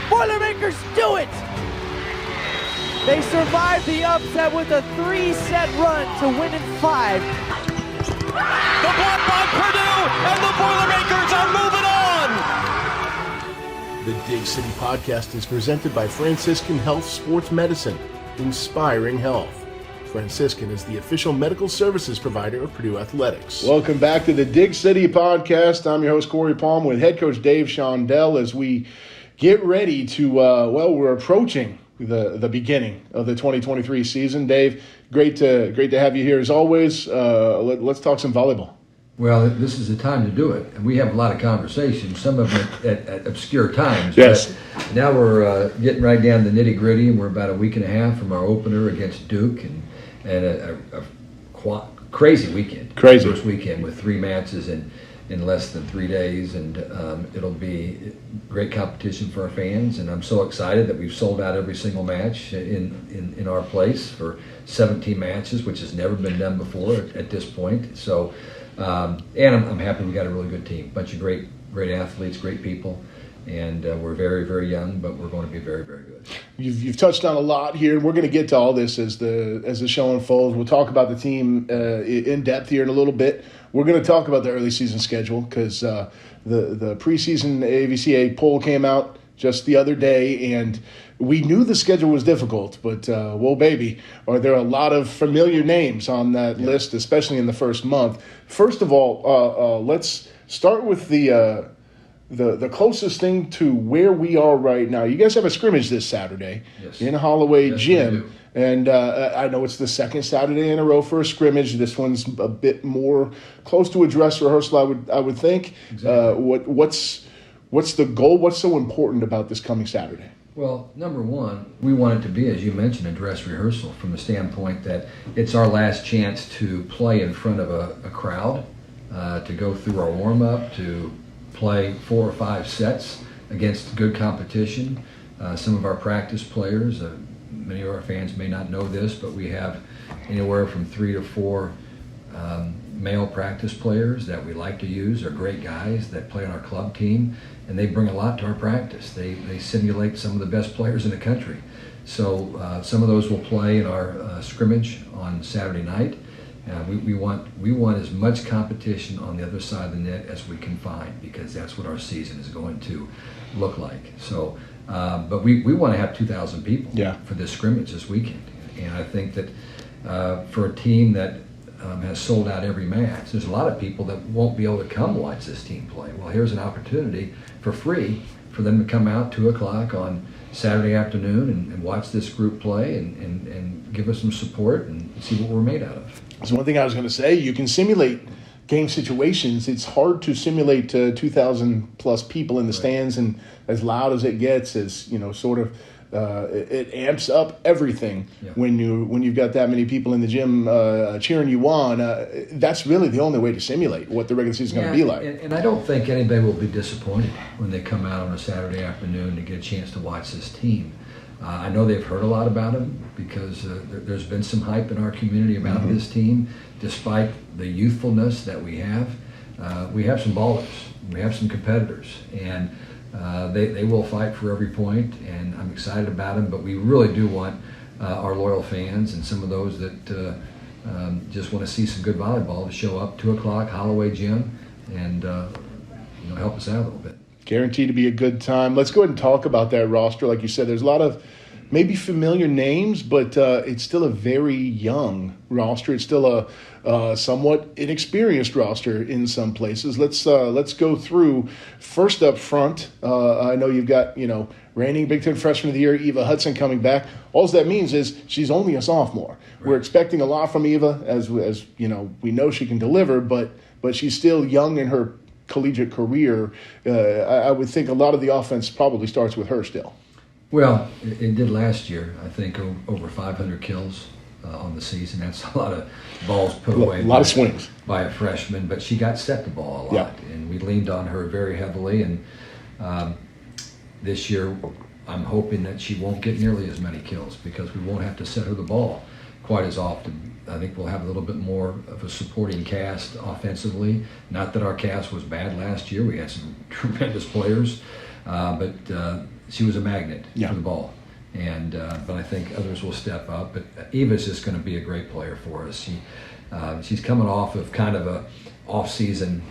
Boilermakers do it! They survived the upset with a 3-set run to win in 5. The block by Purdue, and the Boilermakers are moving on! The Dig City Podcast is presented by Franciscan Health Sports Medicine, inspiring health. Franciscan is the official medical services provider of Purdue Athletics. Welcome back to the Dig City Podcast. I'm your host, Corey Palm, with head coach Dave Shondell as we get ready to, we're approaching the beginning of the 2023 season. Dave, great to have you here as always. Let's talk some volleyball. Well, this is the time to do it. And we have a lot of conversations, some of them at obscure times. Yes. But now we're getting right down to the nitty-gritty, and we're about a week and a half from our opener against Duke, and a crazy weekend. Crazy. First weekend with 3 matches in less than 3 days, and it'll be great competition for our fans. And I'm so excited that we've sold out every single match in our place for 17 matches, which has never been done before at this point. So, and I'm happy we got a really good team, bunch of great athletes, great people, and we're very, very young, but we're going to be very, very good. You've touched on a lot here. We're going to get to all this as the show unfolds. We'll talk about the team in depth here in a little bit. We're going to talk about the early season schedule because the preseason AVCA poll came out just the other day, and we knew the schedule was difficult, but whoa, baby, are there a lot of familiar names on that list, especially in the first month. First of all, let's start with the closest thing to where we are right now. You guys have a scrimmage this Saturday in Holloway Gym. And I know it's the second Saturday in a row for a scrimmage. This one's a bit more close to a dress rehearsal, I would think. Exactly. What's the goal? What's so important about this coming Saturday? Well, number one, we want it to be, as you mentioned, a dress rehearsal from the standpoint that it's our last chance to play in front of a crowd, to go through our warm-up, to play 4 or 5 sets against good competition. Some of our practice players, many of our fans may not know this, but we have anywhere from 3 to 4 male practice players that we like to use. They're great guys that play on our club team, and they bring a lot to our practice. They simulate some of the best players in the country. So some of those will play in our scrimmage on Saturday night. We want as much competition on the other side of the net as we can find, because that's what our season is going to look like. So, but we want to have 2,000 people for this scrimmage this weekend. And I think that for a team that has sold out every match, there's a lot of people that won't be able to come watch this team play. Well, here's an opportunity for free for them to come out 2 o'clock on Saturday afternoon and watch this group play and give us some support and see what we're made out of. So one thing I was going to say, you can simulate game situations. It's hard to simulate 2,000 plus people in the stands, and as loud as it gets, as it amps up everything when you've got that many people in the gym cheering you on. That's really the only way to simulate what the regular season is going to be like. And I don't think anybody will be disappointed when they come out on a Saturday afternoon to get a chance to watch this team. I know they've heard a lot about him because there's been some hype in our community about this team. Despite the youthfulness that we have some ballers, we have some competitors, and they will fight for every point, and I'm excited about them. But we really do want our loyal fans and some of those that just want to see some good volleyball to show up 2 o'clock, Holloway Gym, and help us out a little bit. Guaranteed to be a good time. Let's go ahead and talk about that roster. Like you said, there's a lot of maybe familiar names, but it's still a very young roster. It's still a somewhat inexperienced roster in some places. Let's go through. First up front, I know you've got reigning Big Ten Freshman of the Year, Eva Hudson, coming back. All that means is she's only a sophomore. Right. We're expecting a lot from Eva, as we know she can deliver, but she's still young in her collegiate career. I would think a lot of the offense probably starts with her still. Well, it did last year. I think over 500 kills on the season. That's a lot of balls put away. A lot of swings by a freshman, but she got set the ball a lot, and we leaned on her very heavily. And this year, I'm hoping that she won't get nearly as many kills because we won't have to set her the ball quite as often. I think we'll have a little bit more of a supporting cast offensively. Not that our cast was bad last year. We had some tremendous players. but she was a magnet Yeah. for the ball. And but I think others will step up. But Eva's just going to be a great player for us. She's coming off of kind of a off-season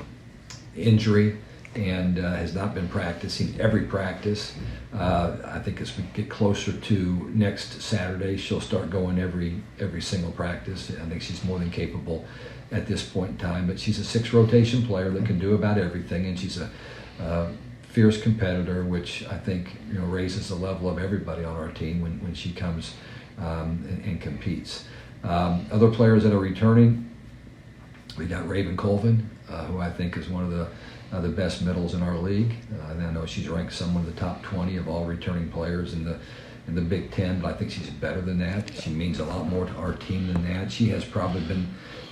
injury and has not been practicing every practice. I think as we get closer to next Saturday, she'll start going every single practice. I think she's more than capable at this point in time. But she's a 6 rotation player that can do about everything, and she's a fierce competitor, which I think raises the level of everybody on our team when she comes and competes. Other players that are returning, we got Raven Colvin, who I think is one of the best middles in our league. And I know she's ranked somewhere in the top 20 of all returning players in the Big Ten, but I think she's better than that. She means a lot more to our team than that. She has probably been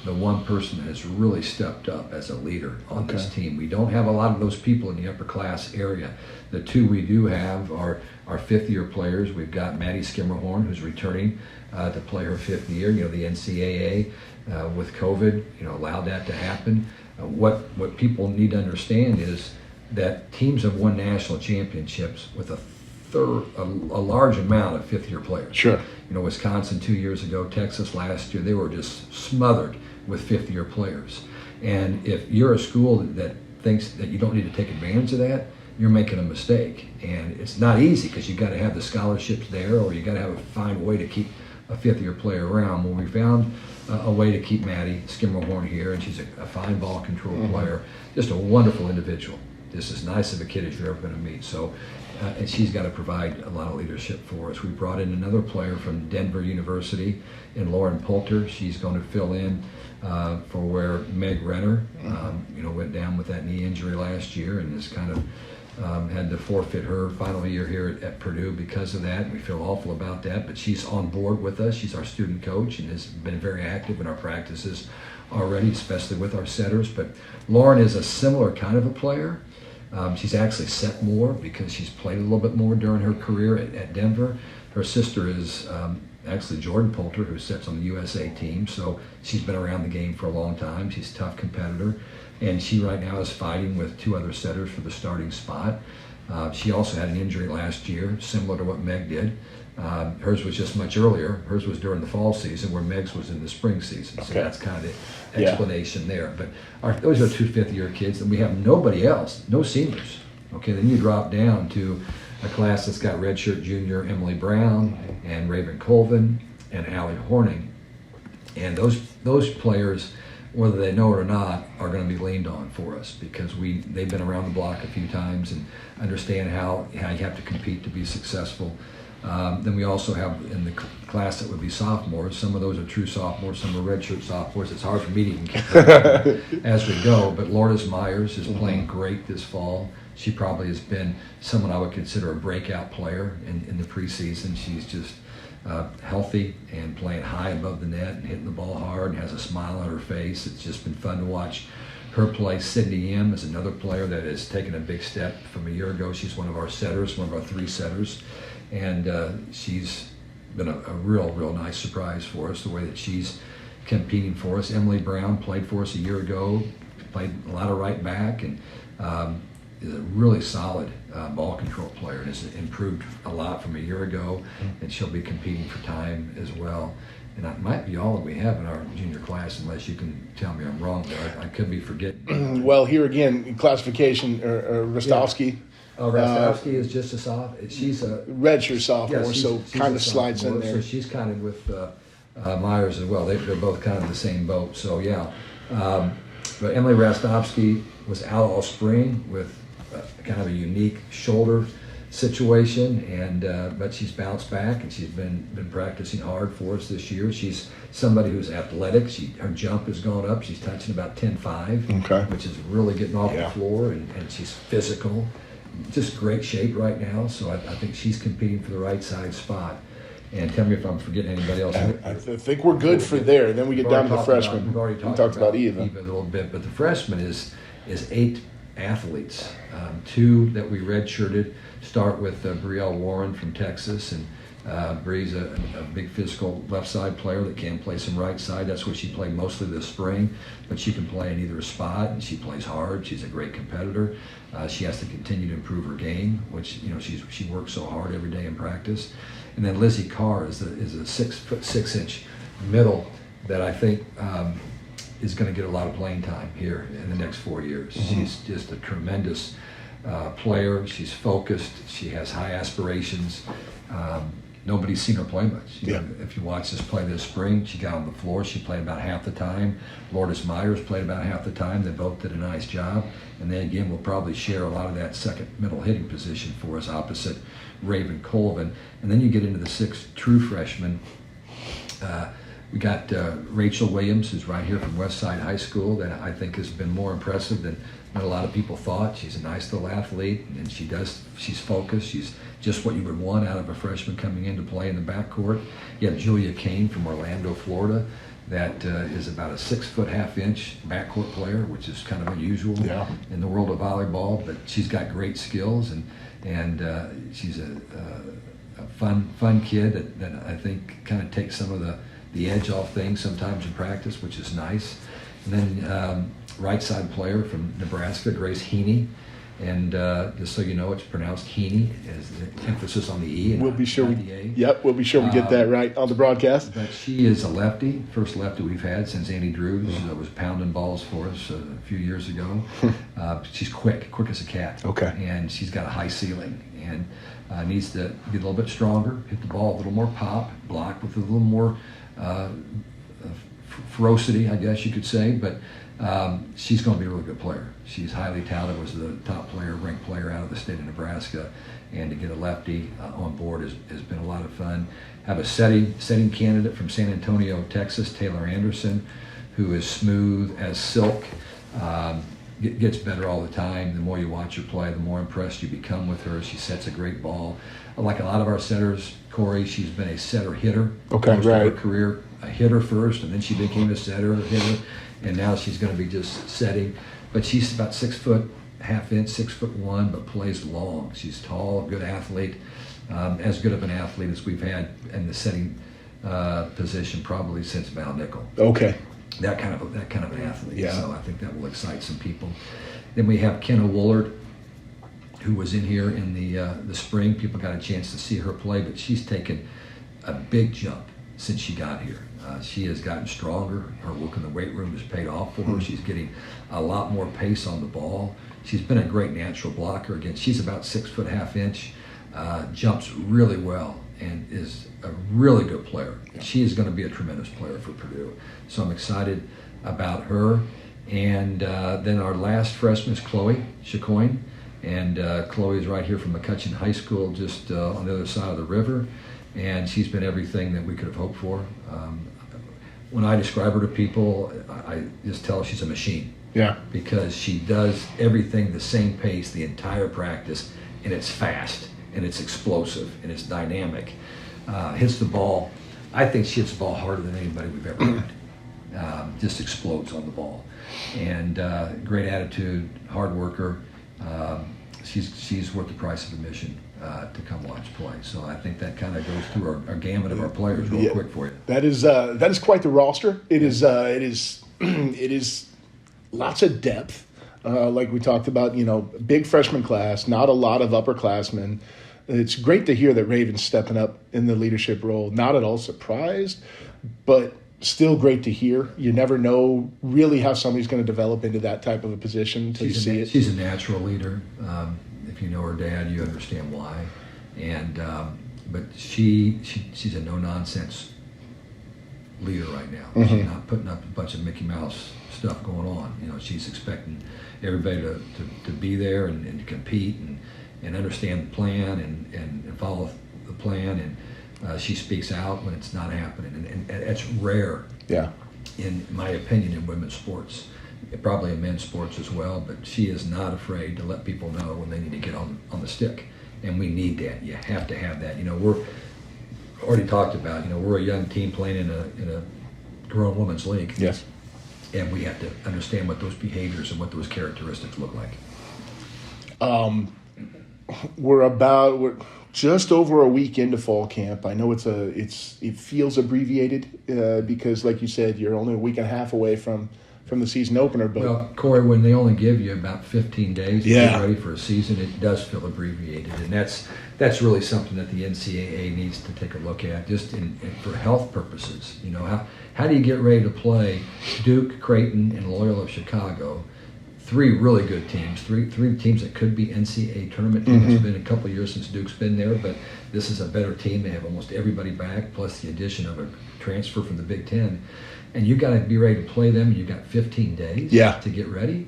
the one person that has really stepped up as a leader on this team. We don't have a lot of those people in the upper class area. The 2 we do have are our 5th-year players. We've got Maddie Skimmerhorn, who's returning to play her 5th year. The NCAA with COVID, allowed that to happen. What people need to understand is that teams have won national championships with a large amount of 5th-year players. Sure. Wisconsin 2 years ago, Texas last year, they were just smothered with 5th-year players. And if you're a school that thinks that you don't need to take advantage of that, you're making a mistake. And it's not easy because you've got to have the scholarships there, or you've got to find a way to keep a 5th-year player around. Well, we found a way to keep Maddie Skimmerhorn here, and she's a fine ball control player, just a wonderful individual. Just as nice of a kid as you're ever going to meet. So, and she's got to provide a lot of leadership for us. We brought in another player from Denver University, in Lauren Poulter. She's going to fill in for where Meg Renner, went down with that knee injury last year and has kind of had to forfeit her final year here at Purdue because of that. We feel awful about that, but she's on board with us. She's our student coach and has been very active in our practices already, especially with our setters. But Lauren is a similar kind of a player. She's actually set more because she's played a little bit more during her career at Denver. Her sister is actually Jordan Poulter, who sits on the USA team, so she's been around the game for a long time. She's a tough competitor, and she right now is fighting with 2 other setters for the starting spot. She also had an injury last year, similar to what Meg did. Hers was just much earlier. Hers was during the fall season, where Meg's was in the spring season. So that's kind of the explanation there. But those are 2 5th-year kids, and we have nobody else, no seniors. Okay, then you drop down to a class that's got redshirt junior Emily Brown and Raven Colvin and Allie Horning. And those players, whether they know it or not, are going to be leaned on for us because they've been around the block a few times and understand how you have to compete to be successful. Then we also have in the class that would be sophomores. Some of those are true sophomores, some are redshirt sophomores. It's hard for me to even keep track as we go. But Lourdes Myers is playing great this fall. She probably has been someone I would consider a breakout player in the preseason. She's just healthy and playing high above the net and hitting the ball hard and has a smile on her face. It's just been fun to watch her play. Sydney M is another player that has taken a big step from a year ago. She's one of our setters, one of our 3 setters. And she's been a real nice surprise for us, the way that she's competing for us. Emily Brown played for us a year ago, played a lot of right back, and is a really solid ball control player and has improved a lot from a year ago, and she'll be competing for time as well. And that might be all that we have in our junior class, unless you can tell me I'm wrong there. I could be forgetting. Well, here again, classification, Rostovsky. Rostovsky is just a sophomore. She's a redshirt sophomore, she's so kind of slides in there. So she's kind of with Myers as well. They're both kind of the same boat. So yeah, but Emily Rostovsky was out all spring with kind of a unique shoulder situation, and but she's bounced back and she's been practicing hard for us this year. She's somebody who's athletic. Her jump has gone up. She's touching about 10.5, which is really getting off the floor, and she's physical. Just great shape right now, so I think she's competing for the right side spot. And tell me if I'm forgetting anybody else. I think we're good for there. Then we get down to the freshmen. We've already talked about Eva a little bit, but the freshman is 8 athletes. 2 that we redshirted start with Brielle Warren from Texas, and Bree's a big physical left side player that can play some right side. That's what she played mostly this spring, but she can play in either spot, and she plays hard. She's a great competitor. She has to continue to improve her game, which she works so hard every day in practice. And then Lizzie Carr is a 6'6" middle that I think is going to get a lot of playing time here in the next 4 years. She's just a tremendous player. She's focused. She has high aspirations. Nobody's seen her play much. You know, if you watch this play this spring, she got on the floor. She played about half the time. Lourdes Myers played about half the time. They both did a nice job. And then again, we'll probably share a lot of that second middle hitting position for us opposite Raven Colvin. And then you get into the 6 true freshmen. We got Rachel Williams, who's right here from Westside High School, that I think has been more impressive than a lot of people thought. She's a nice little athlete, and she's focused. She's just what you would want out of a freshman coming in to play in the backcourt. You have Julia Kane from Orlando, Florida, that is about a 6'1" backcourt player, which is kind of unusual in the world of volleyball. But she's got great skills, and she's a fun kid that I think kind of takes some of the edge off things sometimes in practice, which is nice. And then right side player from Nebraska, Grace Heaney. And just so you know, it's pronounced Heaney, as the emphasis on the E. And we'll be sure we get that right on the broadcast. But she is a lefty, first lefty we've had since Annie Drews was pounding balls for us a few years ago. She's quick as a cat. Okay. And she's got a high ceiling and needs to get a little bit stronger, hit the ball a little more pop, block with a little more ferocity, I guess you could say. But she's going to be a really good player. She's highly touted, was the top ranked player out of the state of Nebraska, and to get a lefty on board has been a lot of fun. Have a setting candidate from San Antonio, Texas, Taylor Anderson, who is smooth as silk, gets better all the time. The more you watch her play, the more impressed you become with her. She sets a great ball. Like a lot of our setters, Corey, she's been a setter-hitter most of her career. A hitter first, and then she became a hitter, and now she's going to be just setting. But she's about 6'1", 6'1", but plays long. She's tall, good athlete, as good of an athlete as we've had in the setting position probably since Val Nickel. Okay. That kind of an athlete. Yeah. So I think that will excite some people. Then we have Kenna Woolard, who was in here in the spring. People got a chance to see her play, but she's taken a big jump since she got here. She has gotten stronger. Her work in the weight room has paid off for her. She's getting a lot more pace on the ball. She's been a great natural blocker. Again, she's about 6'1", jumps really well, and is a really good player. She is going to be a tremendous player for Purdue. So I'm excited about her. And then our last freshman is Chloe Chacoin. And Chloe is right here from McCutcheon High School, just on the other side of the river. And she's been everything that we could have hoped for. When I describe her to people, I just tell her she's a machine. Yeah. Because she does everything the same pace the entire practice, and it's fast, and it's explosive, and it's dynamic. Hits the ball. I think she hits the ball harder than anybody we've ever had. Just explodes on the ball. And great attitude, hard worker. She's worth the price of admission to come watch play. So I think that kind of goes through our gamut of our players real quick for you. That is quite the roster. It is lots of depth. Like we talked about, big freshman class, not a lot of upperclassmen. It's great to hear that Raven's stepping up in the leadership role. Not at all surprised, but still great to hear. You never know really how somebody's going to develop into that type of a position until you see it. She's a natural leader. If you know her dad, you understand why. And but she's a no-nonsense leader right now. Mm-hmm. She's not putting up a bunch of Mickey Mouse stuff going on. She's expecting everybody to be there and to compete and understand the plan and follow the plan. And she speaks out when it's not happening. And it's rare, in my opinion, in women's sports. Probably in men's sports as well, but she is not afraid to let people know when they need to get on the stick. And we need that. You have to have that. We're already talked about, we're a young team playing in a grown women's league. Yes. And we have to understand what those behaviors and what those characteristics look like. we're just over a week into fall camp. I know it feels abbreviated because, like you said, you're only a week and a half away from the season opener. But well, Corey, when they only give you about 15 days to Yeah. get ready for a season, it does feel abbreviated, and that's really something that the NCAA needs to take a look at, just for health purposes. You know, how do you get ready to play Duke, Creighton, and Loyola of Chicago? Three really good teams, three teams that could be NCAA tournament teams. It's been a couple of years since Duke's been there, but this is a better team. They have almost everybody back, plus the addition of a transfer from the Big Ten. And you got to be ready to play them. You've got 15 days to get ready,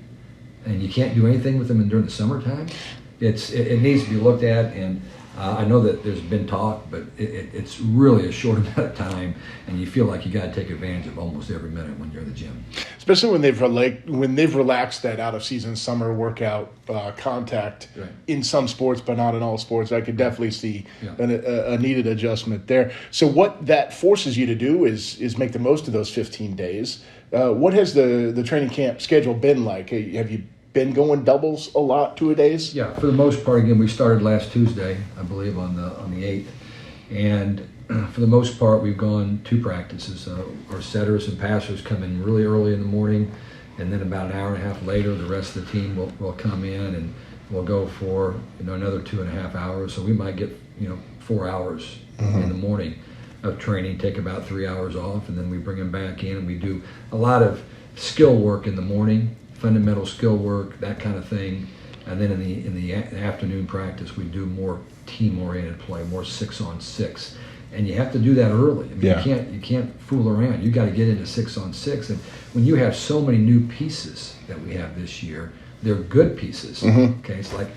and you can't do anything with them during the summertime. It needs to be looked at, and I know that there's been talk, but it's really a short amount of time, and you feel like you got to take advantage of almost every minute when you're in the gym. especially when they've relaxed that out of season summer workout contact in some sports, but not in all sports. I could definitely see a needed adjustment there. So what that forces you to do is make the most of those 15 days. What has the training camp schedule been like? Have you been going doubles a lot, 2-a-days? Yeah, for the most part. Again, we started last Tuesday, I believe, on the 8th, and for the most part, we've gone 2 practices. Our setters and passers come in really early in the morning, and then about an hour and a half later, the rest of the team will come in, and we'll go for another 2.5 hours. So we might get 4 hours in the morning of training, take about 3 hours off, and then we bring them back in, and we do a lot of skill work in the morning, fundamental skill work, that kind of thing. And then in the afternoon practice, we do more team-oriented play, more 6-on-6. And you have to do that early. I mean, you can't fool around. You got to get into 6-on-6. And when you have so many new pieces that we have this year, they're good pieces. Okay, it's like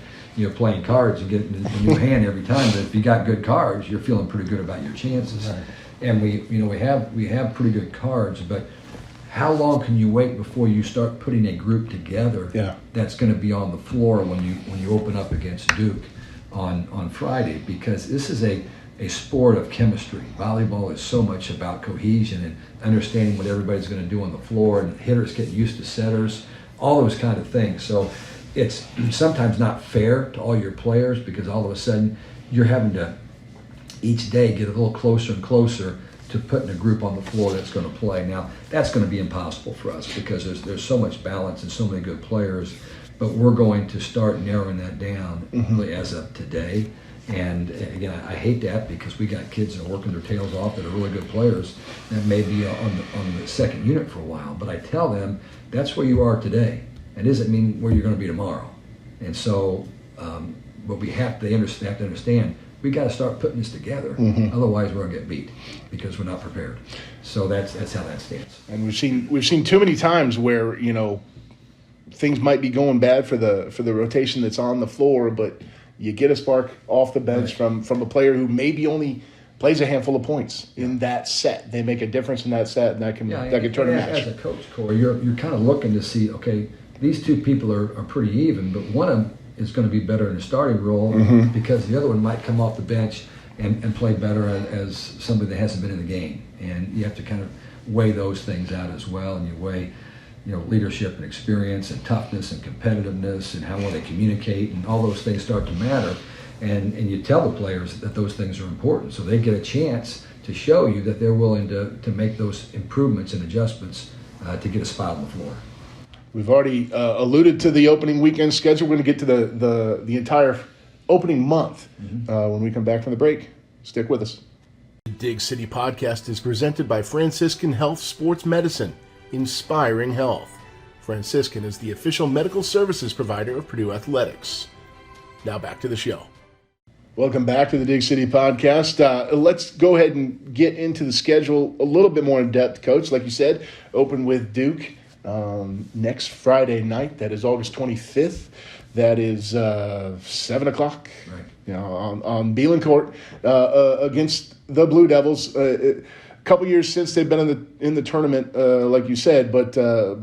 playing cards. You get a new hand every time. But if you got good cards, you're feeling pretty good about your chances. Right. And we have pretty good cards, but how long can you wait before you start putting a group together that's going to be on the floor when you open up against Duke on Friday? Because this is a sport of chemistry. Volleyball is so much about cohesion and understanding what everybody's going to do on the floor, and hitters getting used to setters, all those kind of things. So it's sometimes not fair to all your players, because all of a sudden you're having to each day get a little closer and closer to putting a group on the floor that's going to play. Now, that's going to be impossible for us because there's so much balance and so many good players, but we're going to start narrowing that down really as of today. And again, I hate that because we got kids that are working their tails off that are really good players that may be on the second unit for a while. But I tell them that's where you are today. It doesn't mean where you're going to be tomorrow. And so what they have to understand, we got to start putting this together. Otherwise, we're going to get beat because we're not prepared. So that's how that stands. And we've seen too many times where things might be going bad for the rotation that's on the floor, but you get a spark off the bench from a player who maybe only plays a handful of points in that set. They make a difference in that set, and that can turn a match. As a coach, Corey, you're kind of looking to see, okay, these two people are pretty even, but one of them is going to be better in a starting role because the other one might come off the bench and play better as somebody that hasn't been in the game. And you have to kind of weigh those things out as well, and you weigh leadership and experience and toughness and competitiveness and how well they communicate, and all those things start to matter. And you tell the players that those things are important, so they get a chance to show you that they're willing to make those improvements and adjustments to get a spot on the floor. We've already alluded to the opening weekend schedule. We're going to get to the entire opening month when we come back from the break. Stick with us. The Dig City Podcast is presented by Franciscan Health Sports Medicine, inspiring health. Franciscan is the official medical services provider of Purdue Athletics. Now back to the show. Welcome back to the Dig City Podcast. Let's go ahead and get into the schedule a little bit more in depth, Coach. Like you said, open with Duke next Friday night. That is August 25th. That is 7 o'clock on Beelan Court against the Blue Devils. A couple years since they've been in the tournament, like you said, but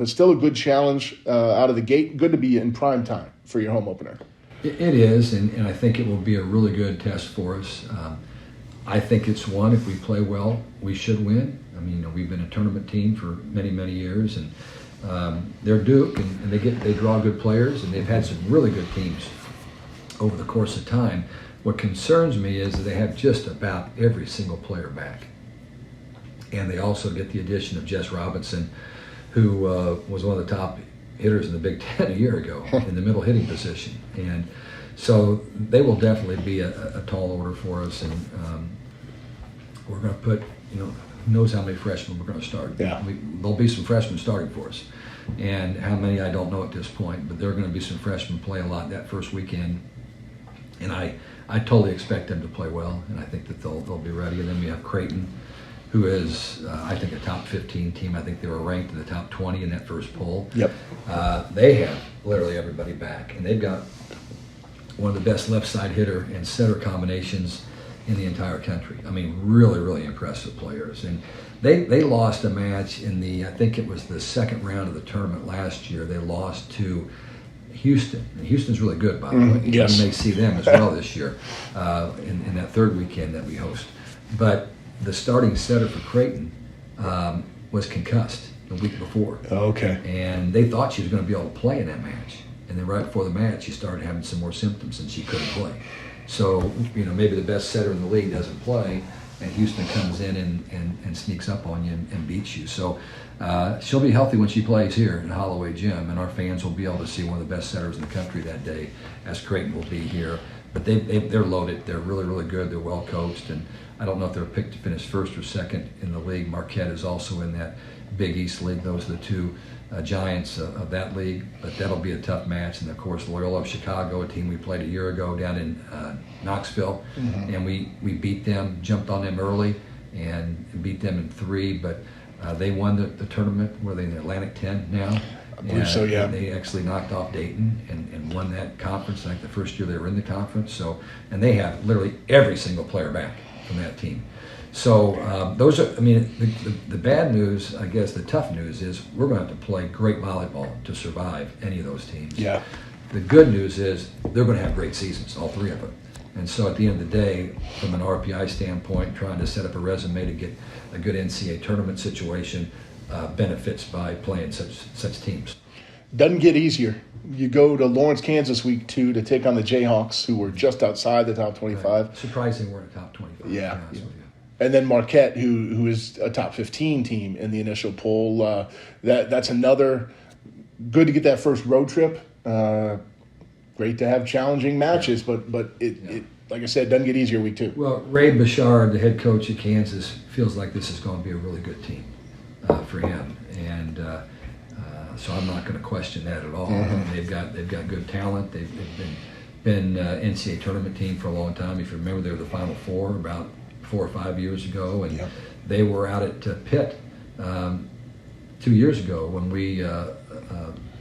still a good challenge out of the gate. Good to be in prime time for your home opener. It is, and I think it will be a really good test for us. I think it's one, if we play well, we should win. I mean, we've been a tournament team for many, many years, and they're Duke, and they draw good players, and they've had some really good teams over the course of time. What concerns me is that they have just about every single player back. And they also get the addition of Jess Robinson, who was one of the top hitters in the Big Ten a year ago in the middle hitting position. And so they will definitely be a tall order for us. And we're going to put, who knows how many freshmen we're going to start. Yeah. There'll be some freshmen starting for us. And how many, I don't know at this point, but there are going to be some freshmen play a lot that first weekend. And I totally expect them to play well, and I think that they'll be ready. And then we have Creighton, who is, I think, a top 15 team. I think they were ranked in the top 20 in that first poll. Yep. They have literally everybody back, and they've got one of the best left side hitter and center combinations in the entire country. I mean, really, really impressive players. And they lost a match in I think it was the second round of the tournament last year. They lost to Houston. And Houston's really good, by the way. Yes. You may see them as well this year in that third weekend that we host. But the starting setter for Creighton was concussed the week before. Okay. And they thought she was going to be able to play in that match. And then right before the match, she started having some more symptoms and she couldn't play. So, maybe the best setter in the league doesn't play, and Houston comes in and sneaks up on you and beats you. So she'll be healthy when she plays here in Holloway Gym, and our fans will be able to see one of the best setters in the country that day, as Creighton will be here. But they're loaded. They're really, really good. They're well coached, and I don't know if they're picked to finish first or second in the league. Marquette is also in that Big East League. Those are the two giants of that league, but that'll be a tough match. And of course, Loyola of Chicago, a team we played a year ago down in Knoxville, and we beat them, jumped on them early, and beat them in 3. But they won the tournament. Were they in the Atlantic 10 now? I believe so, yeah. They actually knocked off Dayton and won that conference. I think the first year they were in the conference. So, and they have literally every single player back from that team. So those are, the bad news, I guess the tough news is we're going to have to play great volleyball to survive any of those teams. Yeah. The good news is they're going to have great seasons, all 3 of them. And so at the end of the day, from an RPI standpoint, trying to set up a resume to get a good NCAA tournament situation benefits by playing such teams. Doesn't get easier. You go to Lawrence, Kansas, week 2 to take on the Jayhawks, who were just outside the top 25. Right. Surprising we're in the top 25. Yeah. To be honest with you. And then Marquette, who is a top 15 team in the initial poll. That's another good to get that first road trip. Great to have challenging matches, but it like I said, doesn't get easier week 2. Well, Ray Bouchard, the head coach at Kansas, feels like this is going to be a really good team for him, and so I'm not going to question that at all. Mm-hmm. They've got good talent. They've been NCAA tournament team for a long time. If you remember, they were the Final Four about 4 or 5 years ago, and they were out at Pitt 2 years ago when we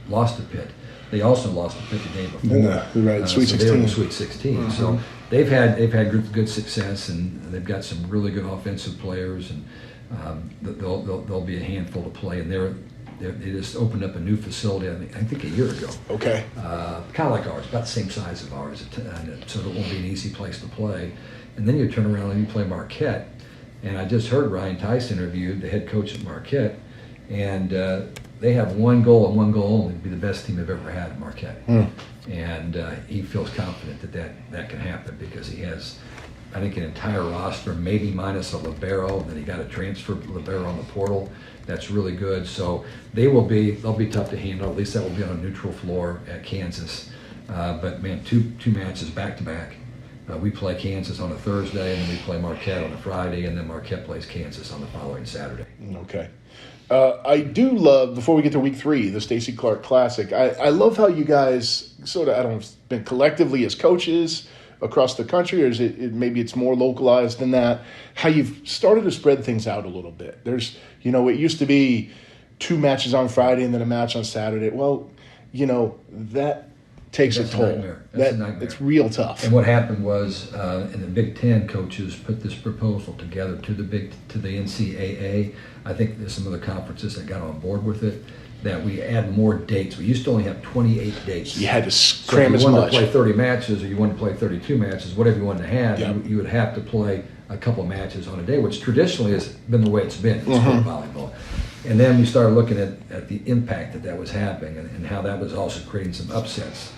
lost to Pitt. They also lost to Pitt the day before. Right, Sweet 16. They were in the Sweet 16. Mm-hmm. So they've had good success, and they've got some really good offensive players, and they'll be a handful to play. And they just opened up a new facility, I think a year ago. Okay. Kind of like ours, about the same size of ours, so it won't be an easy place to play. And then you turn around and you play Marquette. And I just heard Ryan Tice interviewed, the head coach at Marquette, and they have one goal and one goal only, to be the best team they've ever had at Marquette. And he feels confident that can happen because he has, I think, an entire roster, maybe minus a libero, and then he got a transfer libero on the portal. That's really good. So they'll be tough to handle. At least that will be on a neutral floor at Kansas. But man, two matches back to back. We play Kansas on a Thursday, and then we play Marquette on a Friday, and then Marquette plays Kansas on the following Saturday. Okay. I do love, before we get to week 3, the Stacey Clark Classic, I love how you guys sort of, I don't know if it's been collectively as coaches across the country, or is maybe it's more localized than that, how you've started to spread things out a little bit. There's, it used to be 2 matches on Friday and then a match on Saturday. Well, that takes a toll. That's a nightmare. It's real tough. And what happened was, and the Big Ten coaches put this proposal together to the NCAA. I think there's some other conferences that got on board with it, that we add more dates. We used to only have 28 dates. You had to cram as much. So if you wanted to play 30 matches or you wanted to play 32 matches, whatever you wanted to have, you would have to play a couple of matches on a day, which traditionally has been the way it's been in sport volleyball. And then we started looking at the impact that was having and how that was also creating some upsets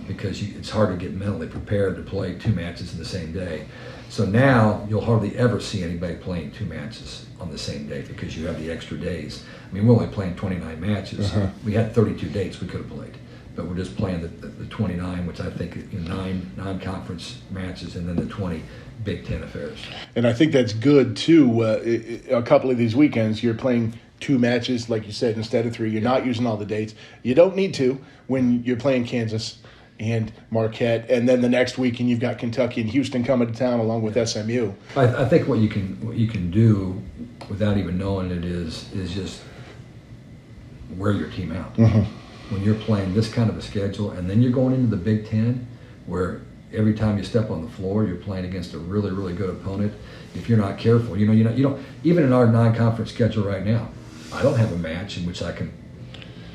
because it's hard to get mentally prepared to play 2 matches in the same day. So now you'll hardly ever see anybody playing 2 matches on the same day because you have the extra days. I mean, we're only playing 29 matches. We had 32 dates we could have played, but we're just playing the 29, which I think 9 non-conference matches, and then the 20 Big Ten affairs. And I think that's good too. A couple of these weekends, you're playing 2 matches, like you said, instead of 3. You're not using all the dates. You don't need to when you're playing Kansas and Marquette, and then the next weekend you've got Kentucky and Houston coming to town along with SMU. I think what you can do without even knowing it is just wear your team out. When you're playing this kind of a schedule, and then you're going into the Big Ten, where every time you step on the floor, you're playing against a really, really good opponent. If you're not careful, you don't. Even in our non-conference schedule right now, I don't have a match in which I can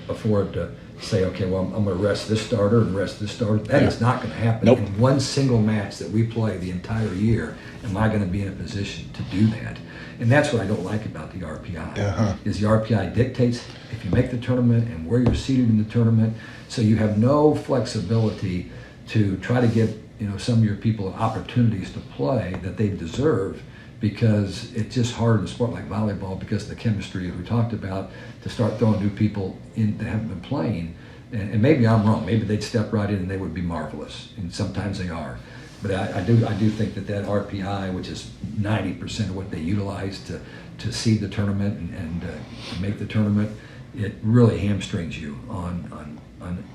afford to say, okay, well, I'm going to rest this starter and rest this starter. That is not going to happen. Nope. In one single match that we play the entire year, am I going to be in a position to do that? And that's what I don't like about the RPI, is the RPI dictates if you make the tournament and where you're seated in the tournament, so you have no flexibility to try to give some of your people opportunities to play that they deserve, because it's just hard in a sport like volleyball because of the chemistry that we talked about, to start throwing new people in that haven't been playing. And maybe I'm wrong. Maybe they'd step right in and they would be marvelous, and sometimes they are. But I do think that RPI, which is 90% of what they utilize to seed the tournament and make the tournament, it really hamstrings you on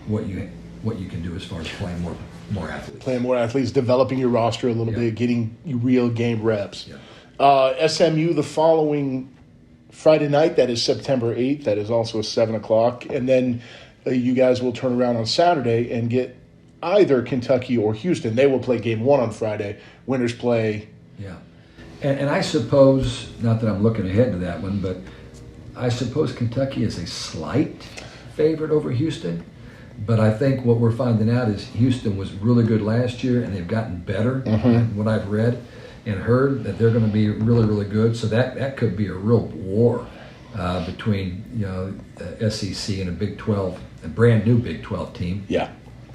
what you can do as far as playing more athletes. Playing more athletes, developing your roster a little bit, getting real game reps. SMU the following Friday night, that is September 8th. That is also 7 o'clock. And then you guys will turn around on Saturday and get either Kentucky or Houston. They will play game 1 on Friday. Winners play. Yeah. And I suppose, not that I'm looking ahead to that one, but I suppose Kentucky is a slight favorite over Houston. But I think what we're finding out is Houston was really good last year, and they've gotten better. What I've read and heard, that they're going to be really, really good. So that could be a real war between SEC and a Big 12, a brand new Big 12 team. Yeah.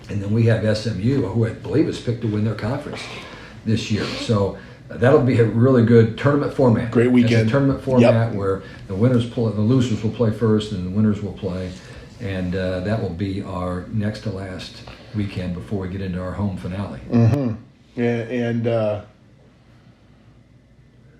And then we have SMU, who I believe is picked to win their conference this year. So that'll be a really good tournament format. Great weekend. It's a tournament format where the losers will play first, and the winners will play. And that will be our next to last weekend before we get into our home finale. And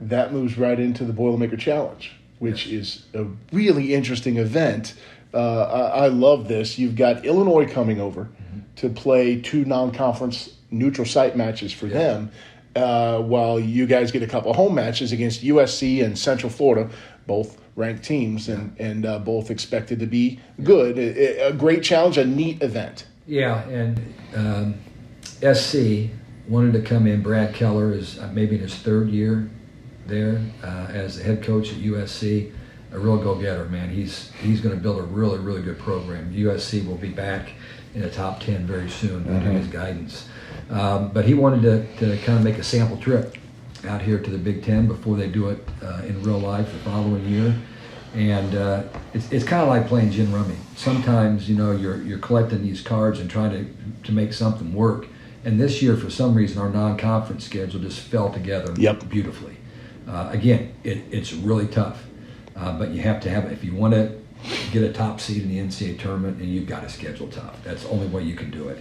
that moves right into the Boilermaker Challenge, which is a really interesting event. I love this. You've got Illinois coming over to play 2 non-conference neutral site matches for them, while you guys get a couple home matches against USC and Central Florida, both ranked teams, and both expected to be good. A great challenge, a neat event. Yeah, and SC wanted to come in. Brad Keller is maybe in his 3rd year there as the head coach at USC. A real go-getter, man. He's going to build a really, really good program. USC will be back in the top 10 very soon under his guidance. But he wanted to kind of make a sample trip out here to the Big Ten before they do it in real life the following year. And it's kind of like playing gin rummy. Sometimes, you're collecting these cards and trying to make something work. And this year, for some reason, our non-conference schedule just fell together beautifully. Again, it's really tough. But you have to have it. If you want to get a top seed in the NCAA tournament, and you've got to schedule tough. That's the only way you can do it.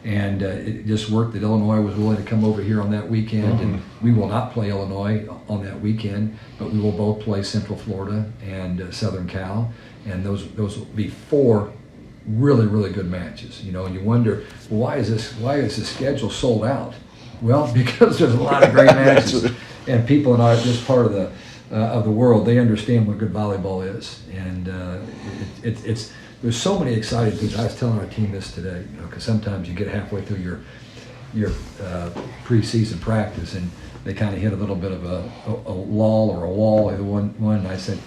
And it just worked that Illinois was willing to come over here on that weekend. And we will not play Illinois on that weekend, but we will both play Central Florida and Southern Cal. And those will be 4 really, really good matches. And you wonder, well, why is this schedule sold out? Well, because there's a lot of great matches, and people in this part of the world, they understand what good volleyball is, and it's there's so many exciting things. I was telling our team this today, because sometimes you get halfway through your preseason practice and they kind of hit a little bit of a lull or a wall. Either one, and I said,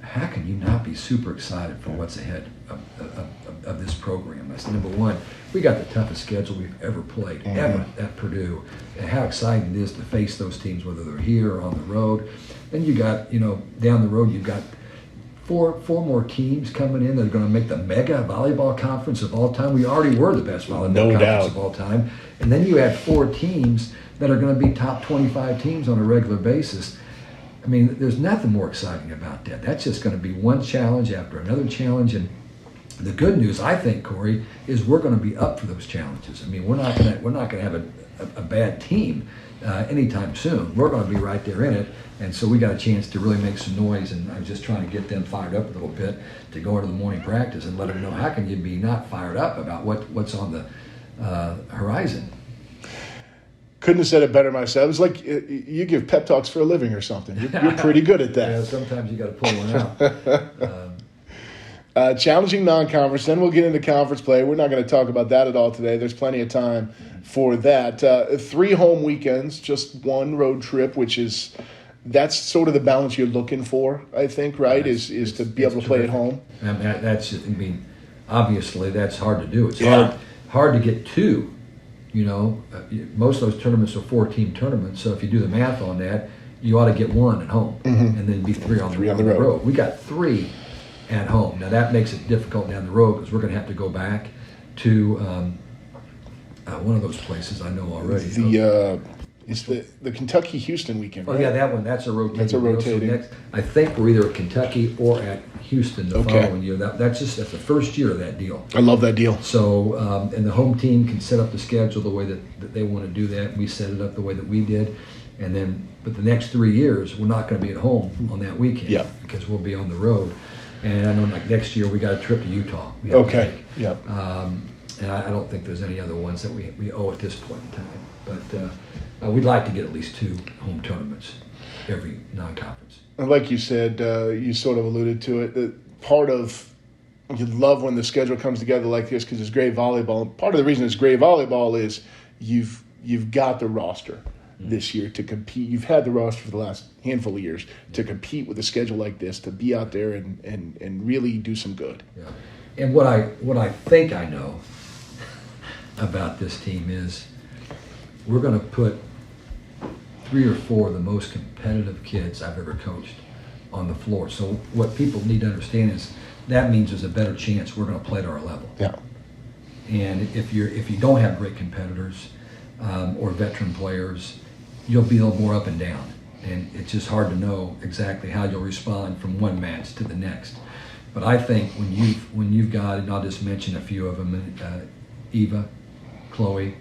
how can you not be super excited for what's ahead of this program? I said, number one, we got the toughest schedule we've ever played, ever at Purdue, and how exciting it is to face those teams, whether they're here or on the road. Then you got, down the road, you've got four more teams coming in that are going to make the mega volleyball conference of all time. We already were the best volleyball No conference doubt. of all time. And then you add 4 teams that are going to be top 25 teams on a regular basis. I mean, there's nothing more exciting about that. That's just going to be one challenge after another challenge. And the good news, I think, Corey, is we're going to be up for those challenges. I mean, we're not going to have a bad team anytime soon. We're going to be right there in it. And so we got a chance to really make some noise, and I'm just trying to get them fired up a little bit to go into the morning practice and let them know, how can you be not fired up about what's on the horizon? Couldn't have said it better myself. It's like you give pep talks for a living or something. You're pretty good at that. Yeah, sometimes you got to pull one out. Challenging non-conference. Then we'll get into conference play. We're not going to talk about that at all today. There's plenty of time for that. 3 home weekends, just 1 road trip, that's sort of the balance you're looking for, I think, right? Is to be able to play at home. And obviously that's hard to do. It's Yeah. hard to get 2. Most of those tournaments are 4-team tournaments. So if you do the math on that, you ought to get 1 at home, and then be 3 on the road. We got 3 at home. Now that makes it difficult down the road because we're going to have to go back to one of those places I know already. It's the Kentucky-Houston weekend, right? Oh yeah, that one. That's a rotating. That's a rotating. So next, I think we're either at Kentucky or at Houston the following year. That's the first year of that deal. I love that deal. So and the home team can set up the schedule the way that they want to do that. We set it up the way that we did, and then but the next 3 years we're not going to be at home on that weekend. Yeah. Because we'll be on the road. And I know like next year we got a trip to Utah. Okay. Yeah. And I don't think there's any other ones that we owe at this point in time. But we'd like to get at least 2 home tournaments every non-conference. And like you said, you sort of alluded to it, that part of you love when the schedule comes together like this because it's great volleyball. Part of the reason it's great volleyball is you've got the roster this year to compete. You've had the roster for the last handful of years to compete with a schedule like this, to be out there and really do some good. Yeah. And what I think I know about this team is we're going to put 3 or 4 of the most competitive kids I've ever coached on the floor. So what people need to understand is that means there's a better chance we're going to play at our level. Yeah. And if you don't have great competitors or veteran players, you'll be a little more up and down. And it's just hard to know exactly how you'll respond from one match to the next. But I think when you've got, and I'll just mention a few of them, Eva, Chloe,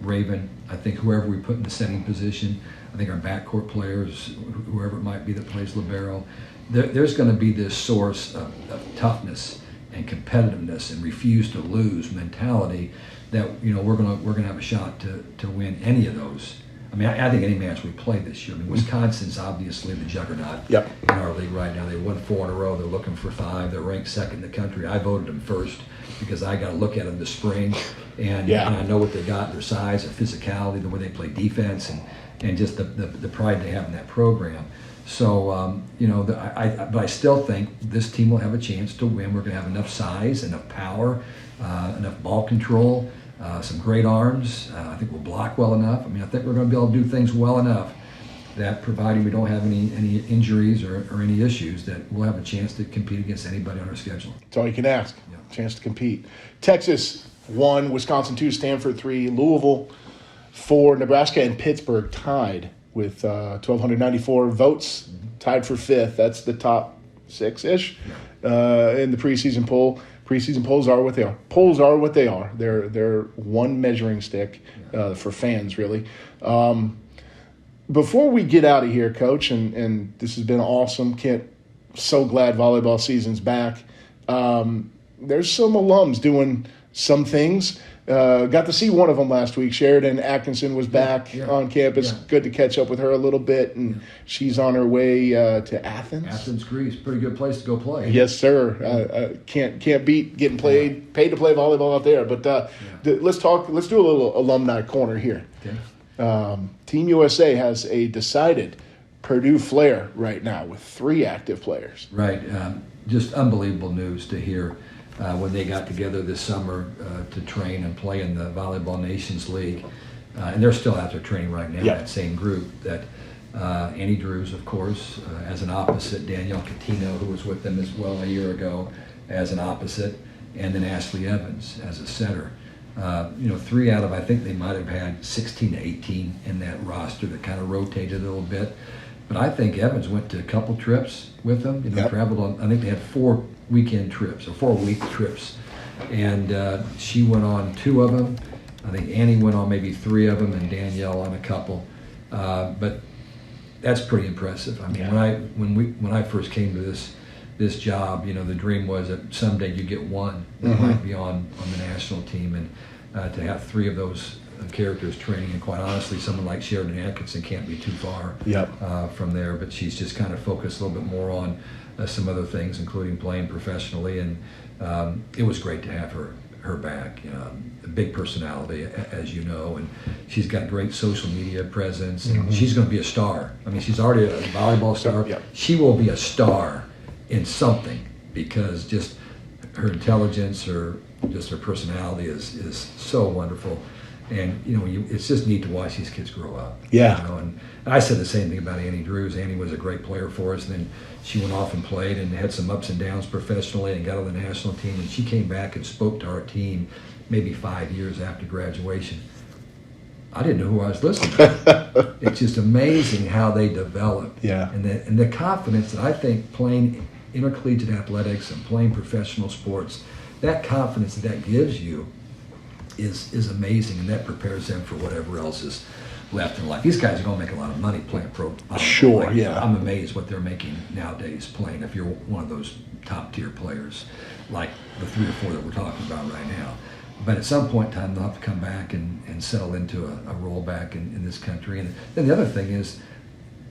Raven, I think whoever we put in the setting position, I think our backcourt players, whoever it might be that plays libero, there's going to be this source of toughness and competitiveness and refuse to lose mentality that we're going to have a shot to win any of those. I mean, I think any match we play this year. I mean, Wisconsin's obviously the juggernaut in our league right now. They won 4 in a row. They're looking for 5. They're ranked 2nd in the country. I voted them first because I got to look at them this spring, and I know what they got, their size, their physicality, the way they play defense, and just the pride they have in that program. So, but I still think this team will have a chance to win. We're going to have enough size, enough power, enough ball control, some great arms. I think we'll block well enough. I mean, I think we're going to be able to do things well enough that, providing we don't have any injuries or any issues, that we'll have a chance to compete against anybody on our schedule. That's all you can ask. Chance to compete. Texas 1, Wisconsin 2, Stanford 3, Louisville 4, Nebraska and Pittsburgh tied with 1,294 votes, tied for 5th. That's the top 6-ish in the preseason poll. Preseason polls are what they are. Polls are what they are. They're one measuring stick for fans, really. Before we get out of here, Coach, and this has been awesome. So glad volleyball season's back. There's some alums doing some things. Got to see one of them last week. Sheridan Atkinson was back on campus. Yeah. Good to catch up with her a little bit, and she's on her way to Athens. Athens, Greece. Pretty good place to go play. Yes, sir. Can't beat getting paid to play volleyball out there. But let's do a little alumni corner here. Okay. Team USA has a decided Purdue flair right now with 3 active players. Right. Just unbelievable news to hear. When they got together this summer to train and play in the Volleyball Nations League. And they're still out there training right now, that same group, that Annie Drews, of course, as an opposite. Danielle Catino, who was with them as well a year ago, as an opposite. And then Ashley Evans as a setter. 3 out of, I think they might have had 16 to 18 in that roster that kind of rotated a little bit. But I think Evans went to a couple trips with them. Traveled on, I think they had 4 weekend trips or 4-week trips. And she went on 2 of them. I think Annie went on maybe 3 of them and Danielle on a couple. But that's pretty impressive. I mean, when I first came to this job, the dream was that someday you get one that might be on the national team, and to have 3 of those characters training, and quite honestly, someone like Sheridan Atkinson can't be too far from there, but she's just kind of focused a little bit more on some other things, including playing professionally, and it was great to have her back. A big personality, as you know, and she's got great social media presence, and she's going to be a star. I mean, she's already a volleyball star. She will be a star in something, because just her intelligence, her personality is so wonderful, and it's just neat to watch these kids grow up. And I said the same thing about Annie Drews. Annie was a great player for us, and then she went off and played and had some ups and downs professionally and got on the national team, and she came back and spoke to our team maybe 5 years after graduation. I didn't know who I was listening to. It's just amazing how they develop. And the confidence that I think playing intercollegiate athletics and playing professional sports, that confidence that gives you is amazing, and that prepares them for whatever else is left in life. These guys are going to make a lot of money playing pro. I'm amazed what they're making nowadays playing, if you're one of those top tier players, like the 3 or 4 that we're talking about right now. But at some point in time, they'll have to come back and settle into a role back in this country. And then the other thing is,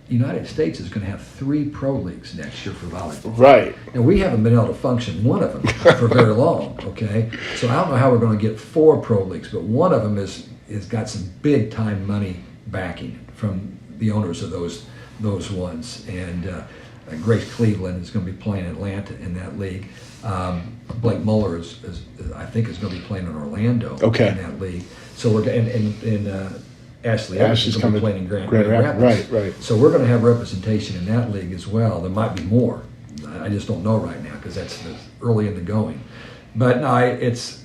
the United States is going to have 3 pro leagues next year for volleyball. Right. And we haven't been able to function one of them for very long, okay? So I don't know how we're going to get 4 pro leagues, but one of them is got some big time money backing from the owners of those ones. And Grace Cleveland is going to be playing Atlanta in that league. Blake Muller is I think is going to be playing in Orlando in that league. So we're and Ashley Evans is going to be playing in Grand Rapids. Right. So we're going to have representation in that league as well. There might be more. I just don't know right now, because that's early in the going. But no, it's,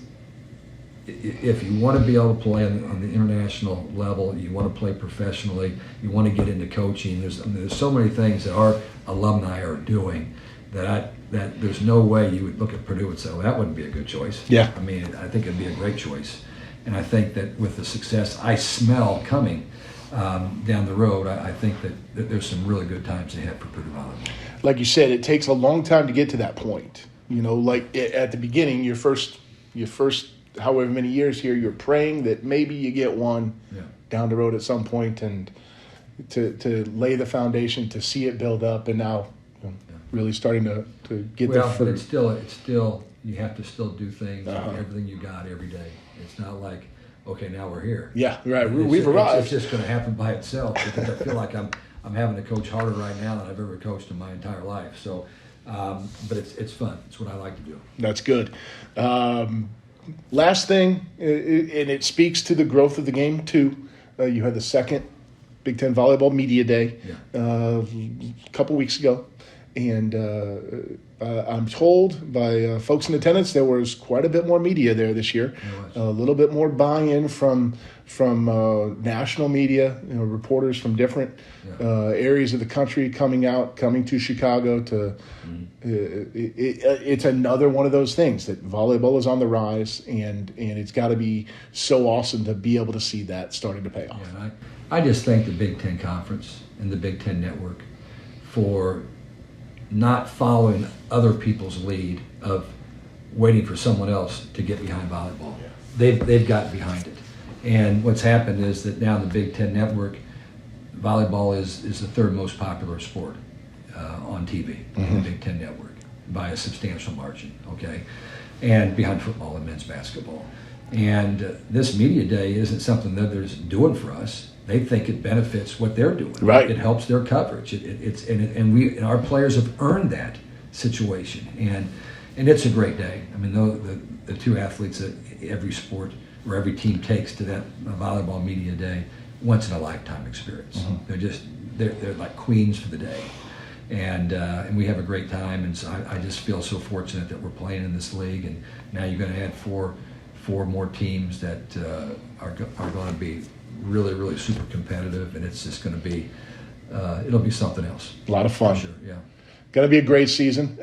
if you want to be able to play on the international level, you want to play professionally, you want to get into coaching. There's so many things that our alumni are doing that there's no way you would look at Purdue and say, well, that wouldn't be a good choice. I mean, I think it'd be a great choice. And I think that with the success I smell coming down the road, I think that there's some really good times ahead for Purdue volleyball. Like you said, it takes a long time to get to that point. At the beginning, your first however many years here, you're praying that maybe you get one down the road at some point, and to lay the foundation, to see it build up, and now really starting to get the fruit. But it's still you have to still do things with everything you got every day. It's not like, okay, now we're here. We've arrived. It's just going to happen by itself, because I feel like I'm having to coach harder right now than I've ever coached in my entire life. So, but it's fun. It's what I like to do. That's good. Last thing, and it speaks to the growth of the game too. You had the second Big Ten Volleyball Media Day a couple weeks ago, and I'm told by folks in attendance there was quite a bit more media there this year. A little bit more buy-in from national media, reporters from different areas of the country coming to Chicago to. It's another one of those things that volleyball is on the rise, and it's got to be so awesome to be able to see that starting to pay off. I just thank the Big Ten Conference and the Big Ten Network for not following other people's lead of waiting for someone else to get behind volleyball. They've gotten behind it. And what's happened is that now the Big Ten Network, volleyball is the 3rd most popular sport on TV in the Big Ten Network by a substantial margin, okay? And behind football and men's basketball. And this media day isn't something that they're doing for us. They think it benefits what they're doing. Right. It helps their coverage. And our players have earned that situation. And it's a great day. I mean, the 2 athletes that every sport or every team takes to that volleyball media day, once in a lifetime experience. Mm-hmm. They're like queens for the day. And we have a great time, and so I just feel so fortunate that we're playing in this league. And now you're going to add four more teams that are going to be really, really super competitive, and it's just going to be it'll be something else. A lot of fun. For sure, yeah. Going to be a great season.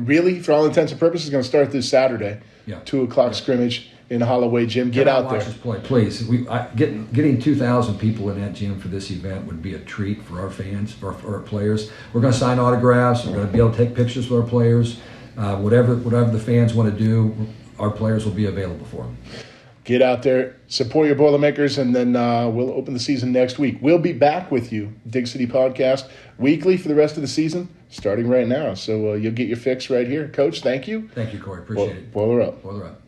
Really, for all intents and purposes, going to start this Saturday. Yeah. 2:00 scrimmage in Holloway Gym. Get out watch there. us play, please. Getting 2,000 people in that gym for this event would be a treat for our fans, for our players. We're going to sign autographs. We're going to be able to take pictures with our players. Whatever the fans want to do, our players will be available for them. Get out there, support your Boilermakers, and then we'll open the season next week. We'll be back with you, Dig City Podcast, weekly for the rest of the season, starting right now. So you'll get your fix right here. Coach, thank you. Thank you, Corey. Appreciate it. Boiler up. Boiler up.